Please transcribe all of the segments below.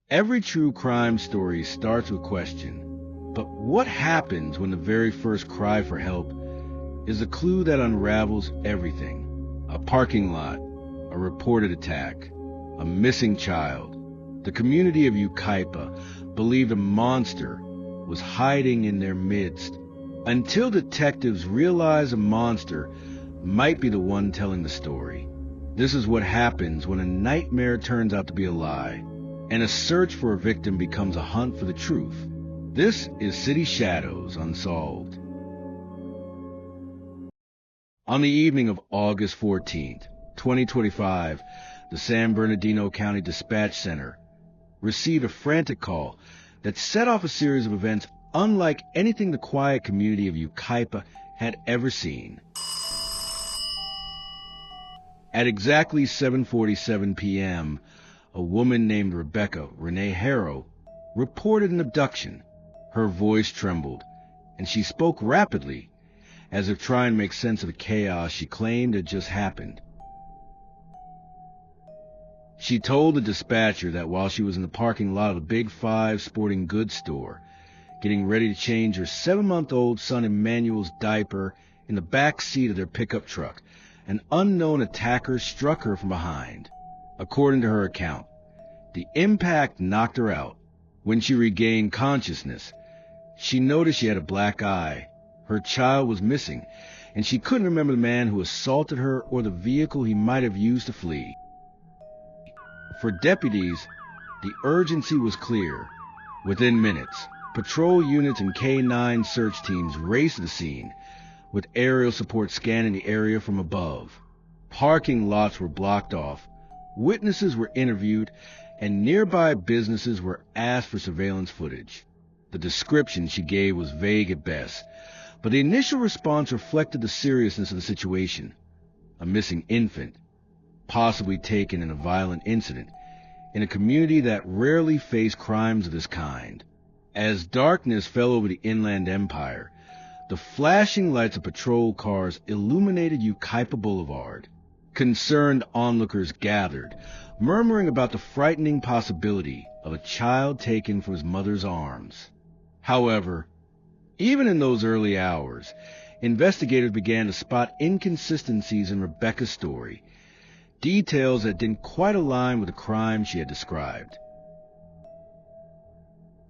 Every true crime story starts with a question. But what happens when the very first cry for help is a clue that unravels everything? A parking lot, a reported attack, a missing child. The community of Yucaipa believed a monster was hiding in their midst until detectives realized a monster might be the one telling the story. This is what happens when a nightmare turns out to be a lie, and a search for a victim becomes a hunt for the truth. This is City Shadows Unsolved. On the evening of August 14th, 2025, the San Bernardino County Dispatch Center received a frantic call that set off a series of events unlike anything the quiet community of Yucaipa had ever seen. At exactly 7:47 p.m., a woman named Rebecca Renee Haro reported an abduction. Her voice trembled, and she spoke rapidly, as if trying to make sense of the chaos she claimed had just happened. She told the dispatcher that while she was in the parking lot of the Big Five sporting goods store, getting ready to change her 7-month-old son Emmanuel's diaper in the back seat of their pickup truck, an unknown attacker struck her from behind. According to her account, the impact knocked her out. When she regained consciousness, she noticed she had a black eye. Her child was missing, and she couldn't remember the man who assaulted her or the vehicle he might have used to flee. For deputies, the urgency was clear. Within minutes, patrol units and K-9 search teams raced to the scene, with aerial support scanning the area from above. Parking lots were blocked off, witnesses were interviewed, and nearby businesses were asked for surveillance footage. The description she gave was vague at best, but the initial response reflected the seriousness of the situation. A missing infant, possibly taken in a violent incident, in a community that rarely faced crimes of this kind. As darkness fell over the inland empire, the flashing lights of patrol cars illuminated Yucaipa Boulevard. Concerned onlookers gathered, murmuring about the frightening possibility of a child taken from his mother's arms. However, even in those early hours, investigators began to spot inconsistencies in Rebecca's story, details that didn't quite align with the crime she had described.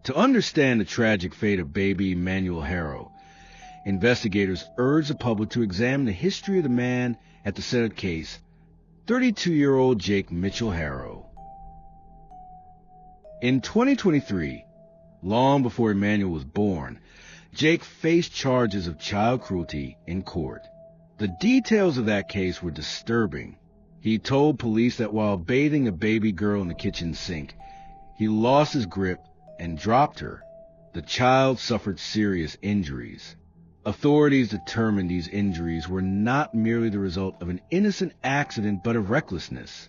To understand the tragic fate of baby Emmanuel Haro, investigators urged the public to examine the history of the man at the center of the case, 32-year-old Jake Mitchell Haro. In 2023, long before Emmanuel was born, Jake faced charges of child cruelty in court. The details of that case were disturbing. He told police that while bathing a baby girl in the kitchen sink, he lost his grip and dropped her. The child suffered serious injuries. Authorities determined these injuries were not merely the result of an innocent accident but of recklessness.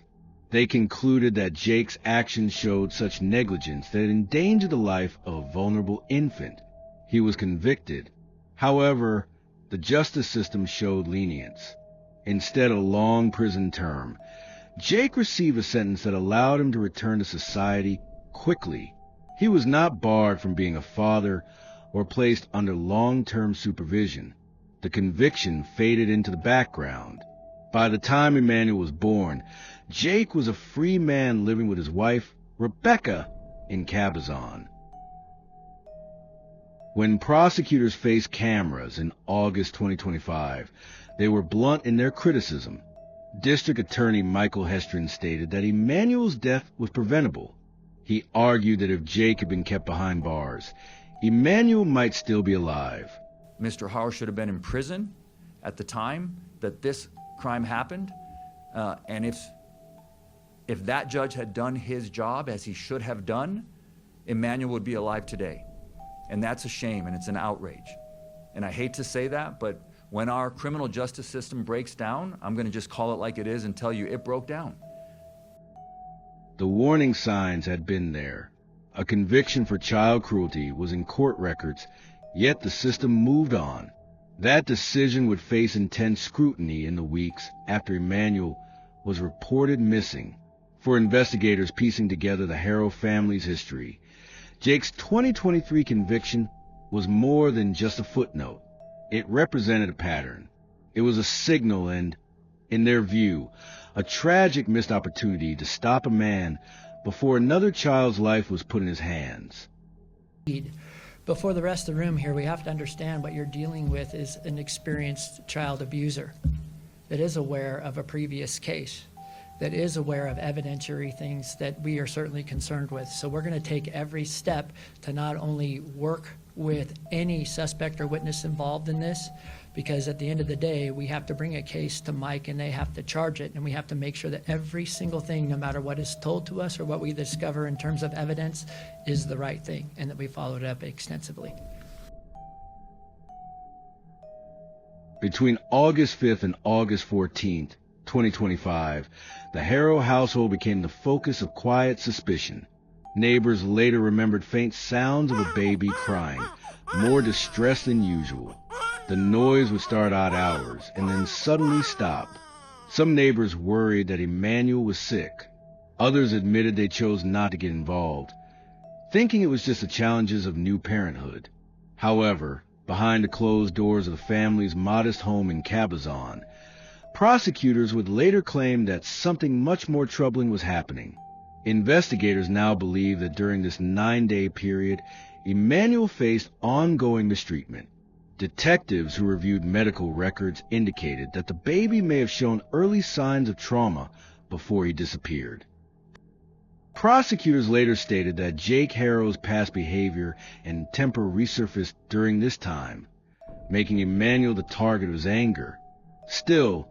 They concluded that Jake's actions showed such negligence that it endangered the life of a vulnerable infant. He was convicted. However, the justice system showed lenience. Instead of a long prison term, Jake received a sentence that allowed him to return to society quickly. He was not barred from being a father or placed under long-term supervision. The conviction faded into the background. By the time Emmanuel was born, Jake was a free man living with his wife, Rebecca, in Cabazon. When prosecutors faced cameras in August 2025, they were blunt in their criticism. District Attorney Michael Hestrin stated that Emmanuel's death was preventable. He argued that if Jake had been kept behind bars, Emmanuel might still be alive. Mr. Haro should have been in prison at the time that this crime happened, and if that judge had done his job as he should have done, Emmanuel would be alive today. And that's a shame, and it's an outrage. And I hate to say that, but when our criminal justice system breaks down, I'm going to just call it like it is and tell you it broke down. The warning signs had been there. A conviction for child cruelty was in court records, yet the system moved on. That decision would face intense scrutiny in the weeks after Emmanuel was reported missing. For investigators piecing together the Haro family's history, Jake's 2023 conviction was more than just a footnote. It represented a pattern. It was a signal and, in their view, a tragic missed opportunity to stop a man before another child's life was put in his hands. But for the rest of the room here, we have to understand what you're dealing with is an experienced child abuser that is aware of a previous case, that is aware of evidentiary things that we are certainly concerned with. So we're going to take every step to not only work with any suspect or witness involved in this, because at the end of the day, we have to bring a case to Mike and they have to charge it, and we have to make sure that every single thing, no matter what is told to us or what we discover in terms of evidence, is the right thing, and that we followed up extensively. Between August 5th and August 14th, 2025, the Haro household became the focus of quiet suspicion. Neighbors later remembered faint sounds of a baby crying, more distressed than usual. The noise would start odd hours and then suddenly stop. Some neighbors worried that Emmanuel was sick. Others admitted they chose not to get involved, thinking it was just the challenges of new parenthood. However, behind the closed doors of the family's modest home in Cabazon, prosecutors would later claim that something much more troubling was happening. Investigators now believe that during this 9-day period, Emmanuel faced ongoing mistreatment. Detectives who reviewed medical records indicated that the baby may have shown early signs of trauma before he disappeared. Prosecutors later stated that Jake Haro's past behavior and temper resurfaced during this time, making Emmanuel the target of his anger. Still,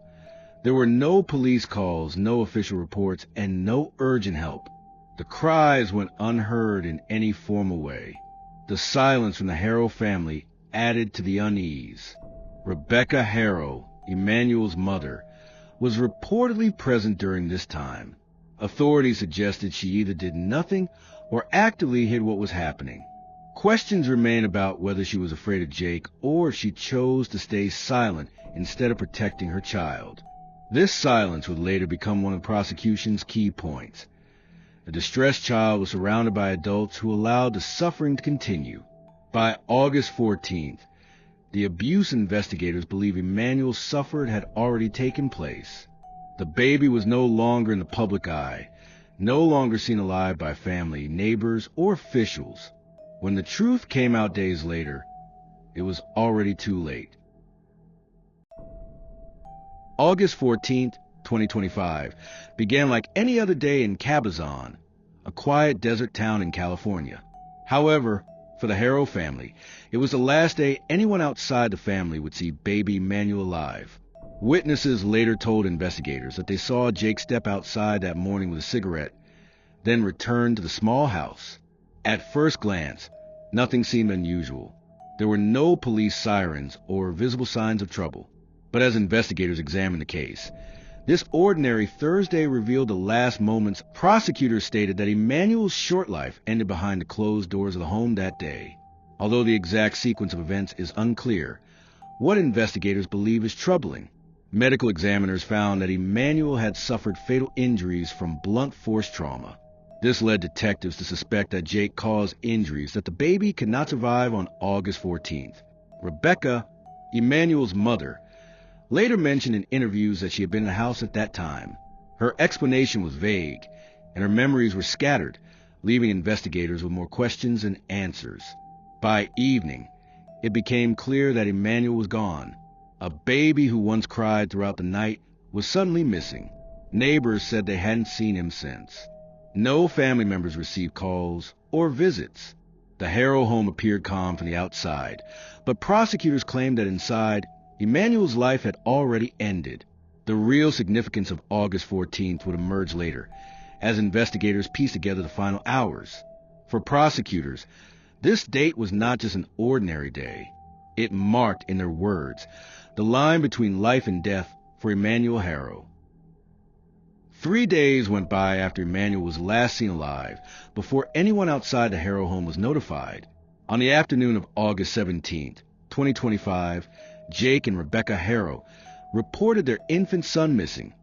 there were no police calls, no official reports, and no urgent help. The cries went unheard in any formal way. The silence from the Haro family added to the unease. Rebecca Haro, Emmanuel's mother, was reportedly present during this time. Authorities suggested she either did nothing or actively hid what was happening. Questions remain about whether she was afraid of Jake or she chose to stay silent instead of protecting her child. This silence would later become one of the prosecution's key points. The distressed child was surrounded by adults who allowed the suffering to continue. By August 14th, the abuse investigators believe Emmanuel's suffered had already taken place. The baby was no longer in the public eye, no longer seen alive by family, neighbors, or officials. When the truth came out days later, it was already too late. August 14th, 2025, began like any other day in Cabazon, a quiet desert town in California. However, for the Haro family, it was the last day anyone outside the family would see baby Emmanuel alive. Witnesses later told investigators that they saw Jake step outside that morning with a cigarette, then return to the small house. At first glance, nothing seemed unusual. There were no police sirens or visible signs of trouble. But as investigators examined the case, this ordinary Thursday revealed the last moments. Prosecutors stated that Emmanuel's short life ended behind the closed doors of the home that day. Although the exact sequence of events is unclear, what investigators believe is troubling. Medical examiners found that Emmanuel had suffered fatal injuries from blunt force trauma. This led detectives to suspect that Jake caused injuries that the baby could not survive on August 14th. Rebecca, Emmanuel's mother, later mentioned in interviews that she had been in the house at that time. Her explanation was vague, and her memories were scattered, leaving investigators with more questions than answers. By evening, it became clear that Emmanuel was gone. A baby who once cried throughout the night was suddenly missing. Neighbors said they hadn't seen him since. No family members received calls or visits. The Haro home appeared calm from the outside, but prosecutors claimed that inside, Emmanuel's life had already ended. The real significance of August 14th would emerge later, as investigators pieced together the final hours. For prosecutors, this date was not just an ordinary day. It marked, in their words, the line between life and death for Emmanuel Haro. 3 days went by after Emmanuel was last seen alive before anyone outside the Haro home was notified. On the afternoon of August 17th, 2025, Jake and Rebecca Haro reported their infant son missing.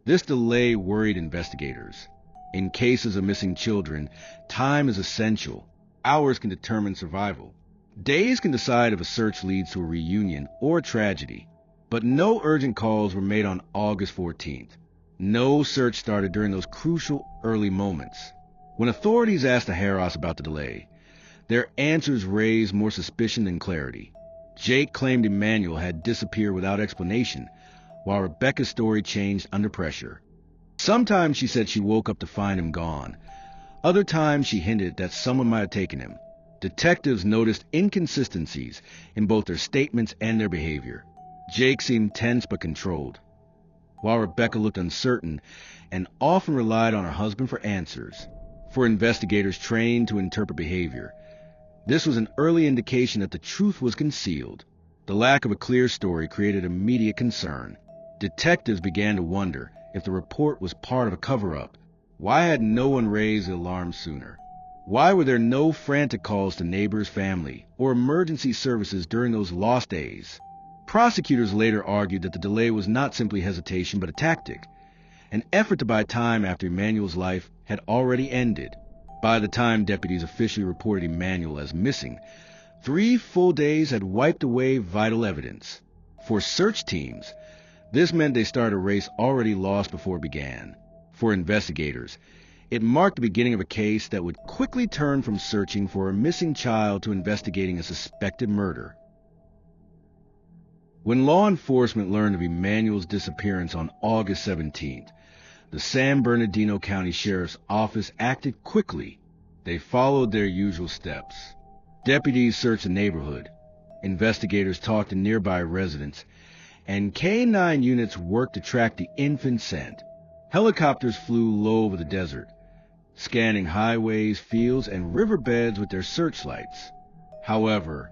This delay worried investigators. In cases of missing children, time is essential. Hours can determine survival. Days can decide if a search leads to a reunion or a tragedy. But no urgent calls were made on August 14th. No search started during those crucial early moments. When authorities asked the Haros about the delay, their answers raised more suspicion than clarity. Jake claimed Emmanuel had disappeared without explanation, while Rebecca's story changed under pressure. Sometimes she said she woke up to find him gone. Other times she hinted that someone might have taken him. Detectives noticed inconsistencies in both their statements and their behavior. Jake seemed tense but controlled, while Rebecca looked uncertain and often relied on her husband for answers. For investigators trained to interpret behavior, this was an early indication that the truth was concealed. The lack of a clear story created immediate concern. Detectives began to wonder if the report was part of a cover-up. Why had no one raised the alarm sooner? Why were there no frantic calls to neighbors, family, or emergency services during those lost days? Prosecutors later argued that the delay was not simply hesitation but a tactic, an effort to buy time after Emmanuel's life had already ended. By the time deputies officially reported Emmanuel as missing, 3 full days had wiped away vital evidence. For search teams, this meant they started a race already lost before it began. For investigators, it marked the beginning of a case that would quickly turn from searching for a missing child to investigating a suspected murder. When law enforcement learned of Emmanuel's disappearance on August 17th, the San Bernardino County Sheriff's Office acted quickly. They followed their usual steps. Deputies searched the neighborhood, investigators talked to nearby residents, and K-9 units worked to track the infant scent. Helicopters flew low over the desert, scanning highways, fields, and riverbeds with their searchlights. However,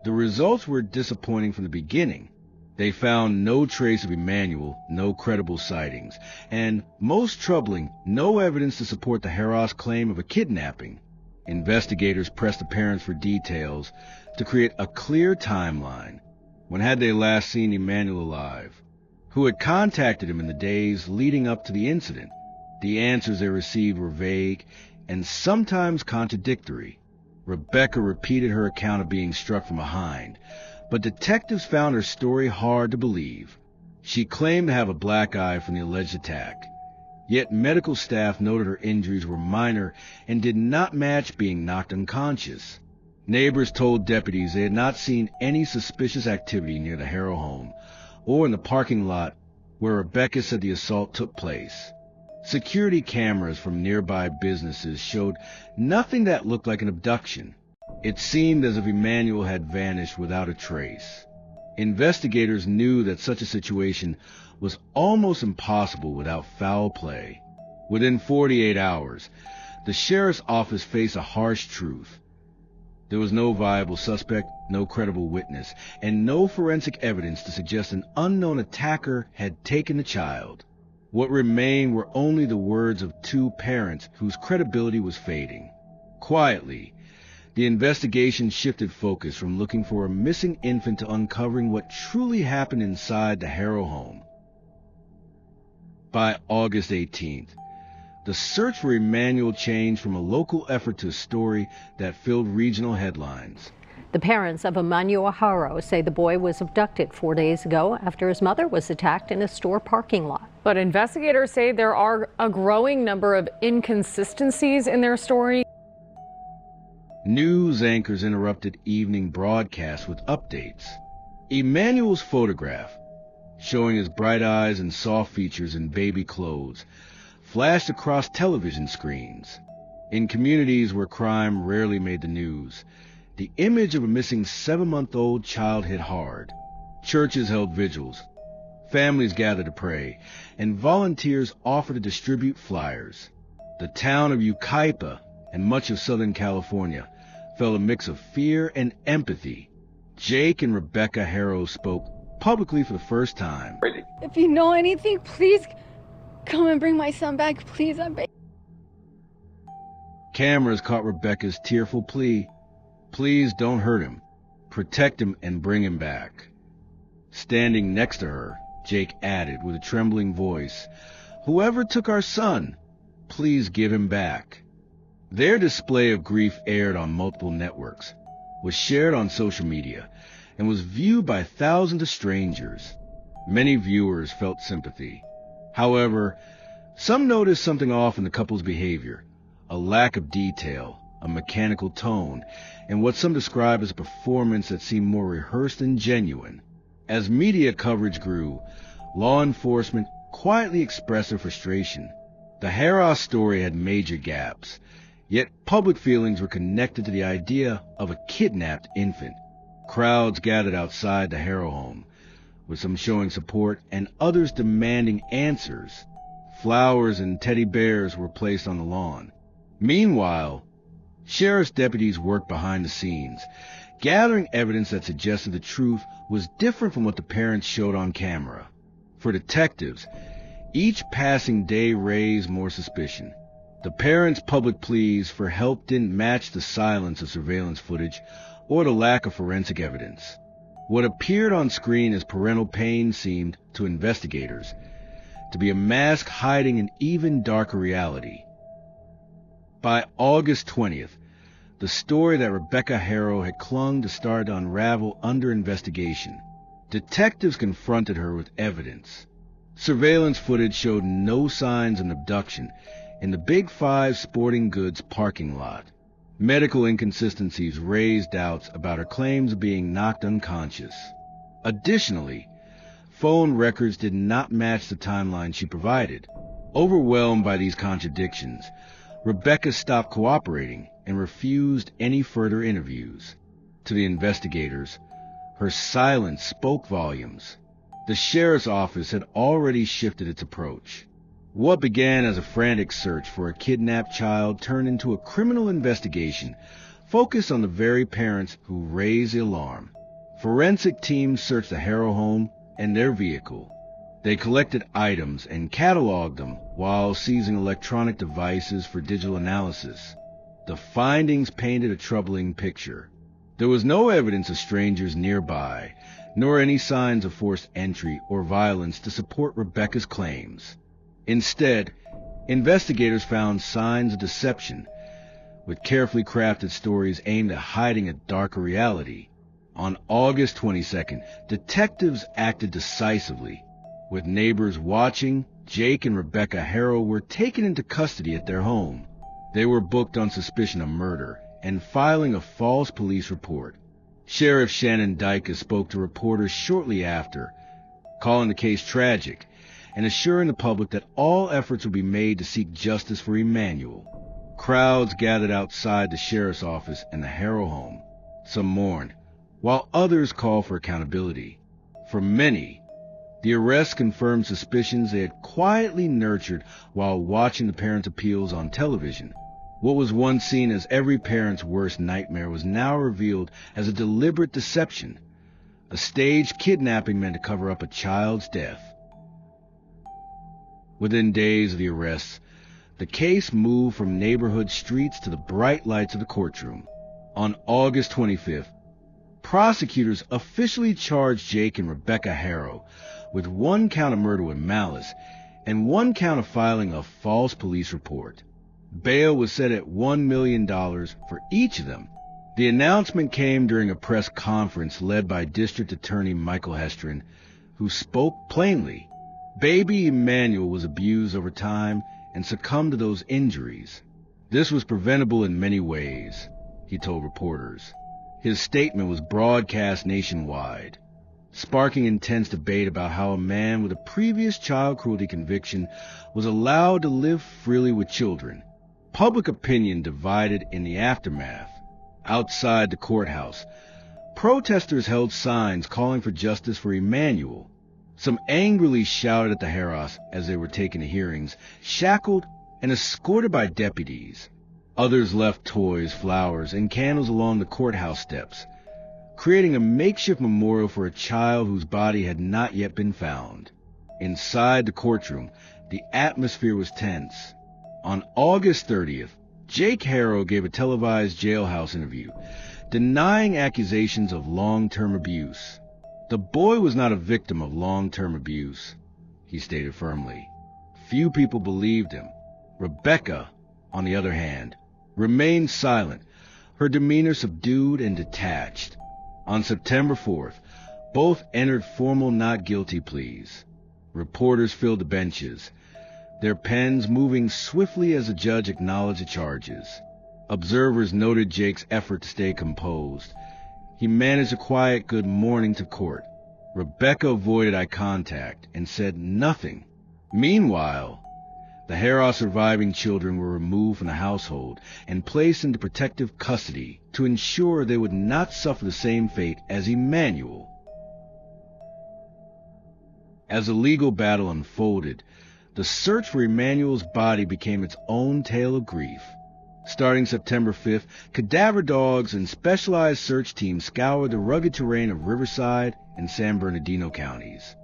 the results were disappointing from the beginning. They found no trace of Emmanuel, no credible sightings, and, most troubling, no evidence to support the Haros claim of a kidnapping. Investigators pressed the parents for details to create a clear timeline. When had they last seen Emmanuel alive? Who had contacted him in the days leading up to the incident? The answers they received were vague and sometimes contradictory. Rebecca repeated her account of being struck from behind, but detectives found her story hard to believe. She claimed to have a black eye from the alleged attack, yet medical staff noted her injuries were minor and did not match being knocked unconscious. Neighbors told deputies they had not seen any suspicious activity near the Haro home or in the parking lot where Rebecca said the assault took place. Security cameras from nearby businesses showed nothing that looked like an abduction. It seemed as if Emmanuel had vanished without a trace. Investigators knew that such a situation was almost impossible without foul play. Within 48 hours, the sheriff's office faced a harsh truth. There was no viable suspect, no credible witness, and no forensic evidence to suggest an unknown attacker had taken the child. What remained were only the words of 2 parents whose credibility was fading. Quietly, the investigation shifted focus from looking for a missing infant to uncovering what truly happened inside the Haro home. By August 18th, the search for Emmanuel changed from a local effort to a story that filled regional headlines. The parents of Emmanuel Haro say the boy was abducted 4 days ago after his mother was attacked in a store parking lot. But investigators say there are a growing number of inconsistencies in their story. News anchors interrupted evening broadcasts with updates. Emmanuel's photograph, showing his bright eyes and soft features in baby clothes, flashed across television screens. In communities where crime rarely made the news, the image of a missing 7-month-old child hit hard. Churches held vigils, families gathered to pray, and volunteers offered to distribute flyers. The town of Yucaipa and much of Southern California felt a mix of fear and empathy. Jake and Rebecca Haro spoke publicly for the first time. If you know anything, please come and bring my son back, please. I'm begging. Cameras caught Rebecca's tearful plea. Please don't hurt him. Protect him and bring him back. Standing next to her, Jake added with a trembling voice, "Whoever took our son, please give him back." Their display of grief aired on multiple networks, was shared on social media, and was viewed by thousands of strangers. Many viewers felt sympathy. However, some noticed something off in the couple's behavior, a lack of detail, a mechanical tone, and what some describe as a performance that seemed more rehearsed than genuine. As media coverage grew, law enforcement quietly expressed their frustration. The Haro story had major gaps, yet public feelings were connected to the idea of a kidnapped infant. Crowds gathered outside the Haro home, with some showing support and others demanding answers. Flowers and teddy bears were placed on the lawn. Meanwhile, sheriff's deputies worked behind the scenes, gathering evidence that suggested the truth was different from what the parents showed on camera. For detectives, each passing day raised more suspicion. The parents' public pleas for help didn't match the silence of surveillance footage or the lack of forensic evidence. What appeared on screen as parental pain seemed, to investigators, to be a mask hiding an even darker reality. By August 20th, the story that Rebecca Haro had clung to started to unravel under investigation. Detectives confronted her with evidence. Surveillance footage showed no signs of an abduction in the Big Five sporting goods parking lot. Medical inconsistencies raised doubts about her claims of being knocked unconscious. Additionally, phone records did not match the timeline she provided. Overwhelmed by these contradictions, Rebecca stopped cooperating and refused any further interviews. To the investigators, her silence spoke volumes. The sheriff's office had already shifted its approach. What began as a frantic search for a kidnapped child turned into a criminal investigation focused on the very parents who raised the alarm. Forensic teams searched the Haro home and their vehicle. They collected items and cataloged them while seizing electronic devices for digital analysis. The findings painted a troubling picture. There was no evidence of strangers nearby, nor any signs of forced entry or violence to support Rebecca's claims. Instead, investigators found signs of deception, with carefully crafted stories aimed at hiding a darker reality. On August 22nd, detectives acted decisively. With neighbors watching, Jake and Rebecca Haro were taken into custody at their home. They were booked on suspicion of murder and filing a false police report. Sheriff Shannon Dyke spoke to reporters shortly after, calling the case tragic and assuring the public that all efforts would be made to seek justice for Emmanuel. Crowds gathered outside the sheriff's office and the Haro home. Some mourned, while others called for accountability. For many, the arrest confirmed suspicions they had quietly nurtured while watching the parents' appeals on television. What was once seen as every parent's worst nightmare was now revealed as a deliberate deception, a staged kidnapping meant to cover up a child's death. Within days of the arrests, the case moved from neighborhood streets to the bright lights of the courtroom. On August 25th, prosecutors officially charged Jake and Rebecca Haro with 1 count of murder with malice and 1 count of filing a false police report. Bail was set at $1 million for each of them. The announcement came during a press conference led by District Attorney Michael Hestrin, who spoke plainly. Baby Emmanuel was abused over time and succumbed to those injuries. This was preventable in many ways, he told reporters. His statement was broadcast nationwide, sparking intense debate about how a man with a previous child cruelty conviction was allowed to live freely with children. Public opinion divided in the aftermath. Outside the courthouse, protesters held signs calling for justice for Emmanuel. Some angrily shouted at the Haros as they were taken to hearings, shackled and escorted by deputies. Others left toys, flowers, and candles along the courthouse steps, creating a makeshift memorial for a child whose body had not yet been found. Inside the courtroom, the atmosphere was tense. On August 30th, Jake Haro gave a televised jailhouse interview, denying accusations of long-term abuse. The boy was not a victim of long-term abuse, he stated firmly. Few people believed him. Rebecca, on the other hand, remained silent, her demeanor subdued and detached. On September 4th, both entered formal not guilty pleas. Reporters filled the benches, their pens moving swiftly as the judge acknowledged the charges. Observers noted Jake's effort to stay composed. He managed a quiet good morning to court. Rebecca avoided eye contact and said nothing. Meanwhile, the Haro surviving children were removed from the household and placed into protective custody to ensure they would not suffer the same fate as Emmanuel. As the legal battle unfolded, the search for Emmanuel's body became its own tale of grief. Starting September 5th, cadaver dogs and specialized search teams scoured the rugged terrain of Riverside and San Bernardino counties.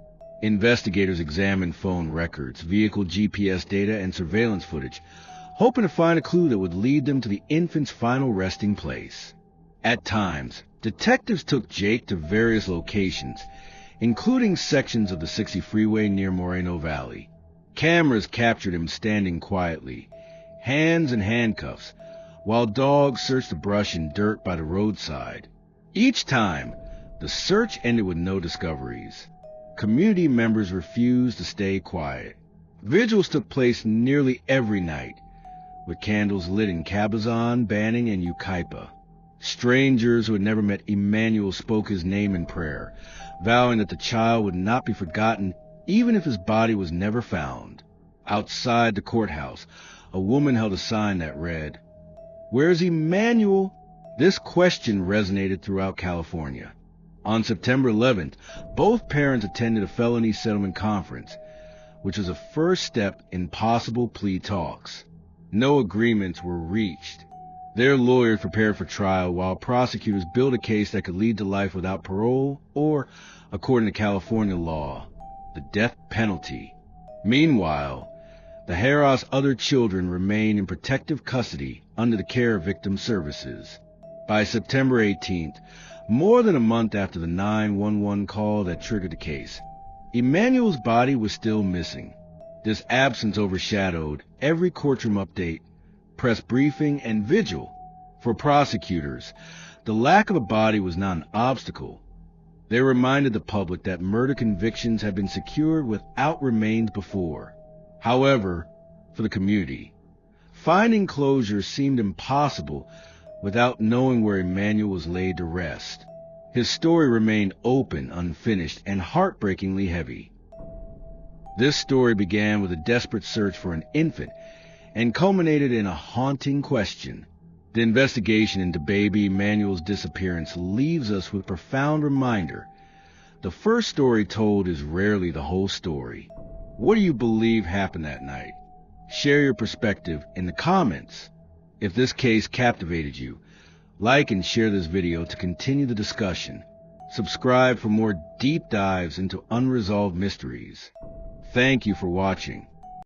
Investigators examined phone records, vehicle GPS data, and surveillance footage, hoping to find a clue that would lead them to the infant's final resting place. At times, detectives took Jake to various locations, including sections of the 60 freeway near Moreno Valley. Cameras captured him standing quietly, hands in handcuffs, while dogs searched the brush and dirt by the roadside. Each time, the search ended with no discoveries. Community members refused to stay quiet. Vigils took place nearly every night, with candles lit in Cabazon, Banning, and Yucaipa. Strangers who had never met Emmanuel spoke his name in prayer, vowing that the child would not be forgotten even if his body was never found. Outside the courthouse, a woman held a sign that read, "Where's Emmanuel?" This question resonated throughout California. On September 11th, both parents attended a felony settlement conference, which was a first step in possible plea talks. No agreements were reached. Their lawyers prepared for trial while prosecutors built a case that could lead to life without parole or, according to California law, the death penalty. Meanwhile, the Haro's other children remained in protective custody under the care of victim services. By September 18th, more than a month after the 911 call that triggered the case, Emmanuel's body was still missing. This absence overshadowed every courtroom update, press briefing, and vigil. For prosecutors, the lack of a body was not an obstacle. They reminded the public that murder convictions had been secured without remains before. However, for the community, finding closure seemed impossible without knowing where Emmanuel was laid to rest. His story remained open, unfinished, and heartbreakingly heavy. This story began with a desperate search for an infant and culminated in a haunting question. The investigation into baby Emmanuel's disappearance leaves us with a profound reminder. The first story told is rarely the whole story. What do you believe happened that night? Share your perspective in the comments. If this case captivated you, like and share this video to continue the discussion. Subscribe for more deep dives into unresolved mysteries. Thank you for watching.